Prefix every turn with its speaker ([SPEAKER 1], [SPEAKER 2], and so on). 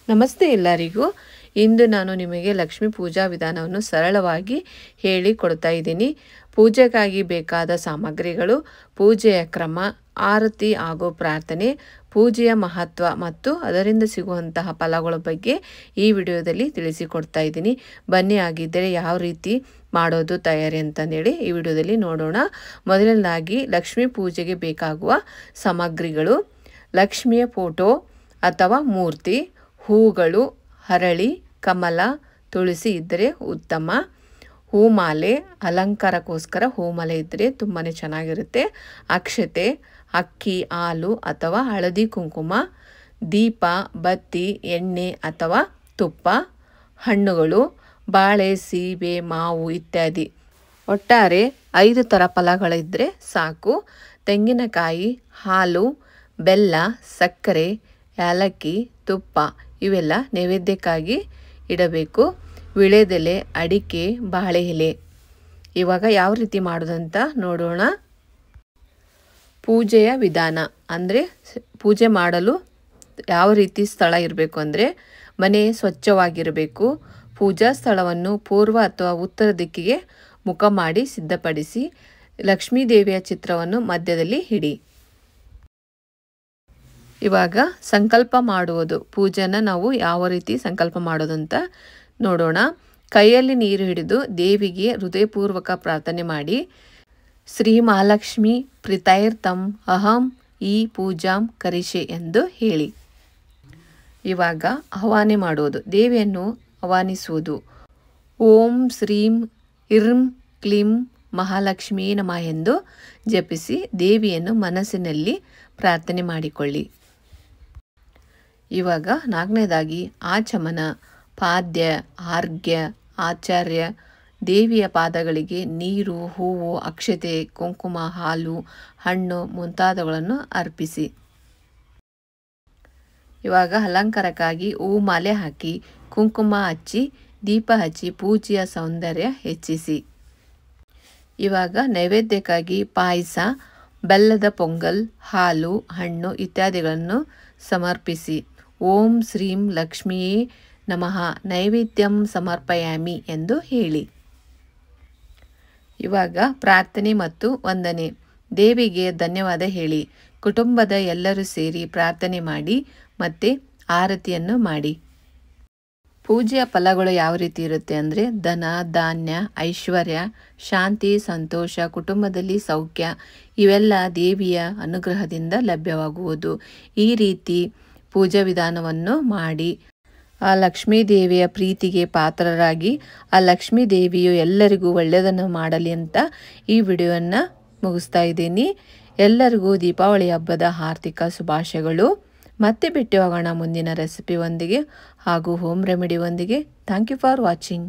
[SPEAKER 1] ನಮಸ್ತೆ ಎಲ್ಲರಿಗೂ. ಇಂದು ನಾನು ನಿಮಗೆ ಲಕ್ಷ್ಮೀ ಪೂಜಾ ವಿಧಾನವನ್ನು ಸರಳವಾಗಿ ಹೇಳಿಕೊಡ್ತಾ ಇದ್ದೀನಿ. ಪೂಜೆಗಾಗಿ ಬೇಕಾದ ಸಾಮಗ್ರಿಗಳು, ಪೂಜೆಯ ಕ್ರಮ, ಆರತಿ ಹಾಗೂ ಪ್ರಾರ್ಥನೆ, ಪೂಜೆಯ ಮಹತ್ವ ಮತ್ತು ಅದರಿಂದ ಸಿಗುವಂತಹ ಫಲಗಳ ಬಗ್ಗೆ ಈ ವಿಡಿಯೋದಲ್ಲಿ ತಿಳಿಸಿಕೊಡ್ತಾ ಇದ್ದೀನಿ. ಬನ್ನಿ, ಆಗಿದ್ದರೆ ಯಾವ ರೀತಿ ಮಾಡೋದು ತಯಾರಿ ಅಂತಂದೇಳಿ ಈ ವಿಡಿಯೋದಲ್ಲಿ ನೋಡೋಣ. ಮೊದಲನೇದಾಗಿ ಲಕ್ಷ್ಮೀ ಪೂಜೆಗೆ ಬೇಕಾಗುವ ಸಾಮಗ್ರಿಗಳು: ಲಕ್ಷ್ಮಿಯ ಫೋಟೋ ಅಥವಾ ಮೂರ್ತಿ, ಹೂಗಳು, ಹರಳಿ, ಕಮಲ, ತುಳಸಿ ಇದ್ದರೆ ಉತ್ತಮ, ಹೂಮಾಲೆ, ಅಲಂಕಾರಕ್ಕೋಸ್ಕರ ಹೂಮಾಲೆ ಇದ್ದರೆ ತುಂಬಾ ಚೆನ್ನಾಗಿರುತ್ತೆ, ಅಕ್ಷತೆ, ಅಕ್ಕಿ, ಹಾಲು ಅಥವಾ ಹಳದಿ ಕುಂಕುಮ, ದೀಪ, ಬತ್ತಿ, ಎಣ್ಣೆ ಅಥವಾ ತುಪ್ಪ, ಹಣ್ಣುಗಳು, ಬಾಳೆ, ಸೀಬೆ, ಮಾವು ಇತ್ಯಾದಿ. ಒಟ್ಟಾರೆ 5 ಥರ ಫಲಗಳಿದ್ದರೆ ಸಾಕು. ತೆಂಗಿನಕಾಯಿ, ಹಾಲು, ಬೆಲ್ಲ, ಸಕ್ಕರೆ, ಏಲಕ್ಕಿ, ತುಪ್ಪ ಇವೆಲ್ಲ ನೈವೇದ್ಯಕ್ಕಾಗಿ ಇಡಬೇಕು. ವಿಳೆದೆಲೆ, ಅಡಿಕೆ, ಬಾಳೆ ಎಲೆ. ಇವಾಗ ಯಾವ ರೀತಿ ಮಾಡೋದಂತ ನೋಡೋಣ. ಪೂಜೆಯ ವಿಧಾನ ಅಂದರೆ ಪೂಜೆ ಮಾಡಲು ಯಾವ ರೀತಿ ಸ್ಥಳ ಇರಬೇಕು ಅಂದರೆ ಮನೆ ಸ್ವಚ್ಛವಾಗಿರಬೇಕು. ಪೂಜಾ ಸ್ಥಳವನ್ನು ಪೂರ್ವ ಅಥವಾ ಉತ್ತರ ದಿಕ್ಕಿಗೆ ಮುಖ ಮಾಡಿ ಸಿದ್ಧಪಡಿಸಿ. ಲಕ್ಷ್ಮೀ ದೇವಿಯ ಚಿತ್ರವನ್ನು ಮಧ್ಯದಲ್ಲಿ ಇಡಿ. ಇವಾಗ ಸಂಕಲ್ಪ ಮಾಡುವುದು. ಪೂಜೆನ ನಾವು ಯಾವ ರೀತಿ ಸಂಕಲ್ಪ ಮಾಡೋದು ಅಂತ ನೋಡೋಣ. ಕೈಯಲ್ಲಿ ನೀರು ಹಿಡಿದು ದೇವಿಗೆ ಹೃದಯಪೂರ್ವಕ ಪ್ರಾರ್ಥನೆ ಮಾಡಿ. ಶ್ರೀ ಮಹಾಲಕ್ಷ್ಮಿ ಪ್ರೀತೈರ್ತಂ ಅಹಂ ಈ ಪೂಜಾಂ ಕರಿಷೆ ಎಂದು ಹೇಳಿ. ಇವಾಗ ಆಹ್ವಾನ ಮಾಡುವುದು. ದೇವಿಯನ್ನು ಆಹ್ವಾನಿಸುವುದು. ಓಂ ಶ್ರೀಂ ಇರ್ಂ ಕ್ಲೀಂ ಮಹಾಲಕ್ಷ್ಮೀ ನಮಃ ಎಂದು ಜಪಿಸಿ ದೇವಿಯನ್ನು ಮನಸ್ಸಿನಲ್ಲಿ ಪ್ರಾರ್ಥನೆ ಮಾಡಿಕೊಳ್ಳಿ. ಇವಾಗ 4ನೇದಾಗಿ ಆಚಮನ, ಪಾದ್ಯ, ಆರ್ಘ್ಯ, ಆಚಾರ್ಯ. ದೇವಿಯ ಪಾದಗಳಿಗೆ ನೀರು, ಹೂವು, ಅಕ್ಷತೆ, ಕುಂಕುಮ, ಹಾಲು, ಹಣ್ಣು ಮುಂತಾದವುಗಳನ್ನು ಅರ್ಪಿಸಿ. ಇವಾಗ ಅಲಂಕಾರಕ್ಕಾಗಿ ಹೂಮಾಲೆ ಹಾಕಿ, ಕುಂಕುಮ ಹಚ್ಚಿ, ದೀಪ ಹಚ್ಚಿ ಪೂಜೆಯ ಸೌಂದರ್ಯ ಹೆಚ್ಚಿಸಿ. ಇವಾಗ ನೈವೇದ್ಯಕ್ಕಾಗಿ ಪಾಯಸ, ಬೆಲ್ಲದ ಪೊಂಗಲ್, ಹಾಲು, ಹಣ್ಣು ಇತ್ಯಾದಿಗಳನ್ನು ಸಮರ್ಪಿಸಿ. ಓಂ ಶ್ರೀಂ ಲಕ್ಷ್ಮಿಯೇ ನಮಃ ನೈವೇದ್ಯಂ ಸಮರ್ಪಯಾಮಿ ಎಂದು ಹೇಳಿ. ಇವಾಗ ಪ್ರಾರ್ಥನೆ ಮತ್ತು ವಂದನೆ. ದೇವಿಗೆ ಧನ್ಯವಾದ ಹೇಳಿ. ಕುಟುಂಬದ ಎಲ್ಲರೂ ಸೇರಿ ಪ್ರಾರ್ಥನೆ ಮಾಡಿ ಮತ್ತೆ ಆರತಿಯನ್ನು ಮಾಡಿ. ಪೂಜೆಯ ಫಲಗಳು ಯಾವ ರೀತಿ ಇರುತ್ತೆ ಅಂದರೆ ಧನ, ಧಾನ್ಯ, ಐಶ್ವರ್ಯ, ಶಾಂತಿ, ಸಂತೋಷ, ಕುಟುಂಬದಲ್ಲಿ ಸೌಖ್ಯ ಇವೆಲ್ಲ ದೇವಿಯ ಅನುಗ್ರಹದಿಂದ ಲಭ್ಯವಾಗುವುದು. ಈ ರೀತಿ ಪೂಜಾ ವಿಧಾನವನ್ನು ಮಾಡಿ ಆ ಲಕ್ಷ್ಮೀ ದೇವಿಯ ಪ್ರೀತಿಗೆ ಪಾತ್ರರಾಗಿ ಆ ಲಕ್ಷ್ಮೀ ದೇವಿಯು ಎಲ್ಲರಿಗೂ ಒಳ್ಳೆಯದನ್ನು ಮಾಡಲಿ ಅಂತ ಈ ವಿಡಿಯೋವನ್ನು ಮುಗಿಸ್ತಾ ಇದ್ದೀನಿ. ಎಲ್ಲರಿಗೂ ದೀಪಾವಳಿ ಹಬ್ಬದ ಆರ್ಥಿಕ ಶುಭಾಶಯಗಳು. ಮತ್ತೆ ಭೇಟಿ ಹೋಗೋಣ ಮುಂದಿನ ರೆಸಿಪಿ ಒಂದಿಗೆ ಹಾಗೂ ಹೋಮ್ ರೆಮಿಡಿ ಒಂದಿಗೆ. Thank you for watching.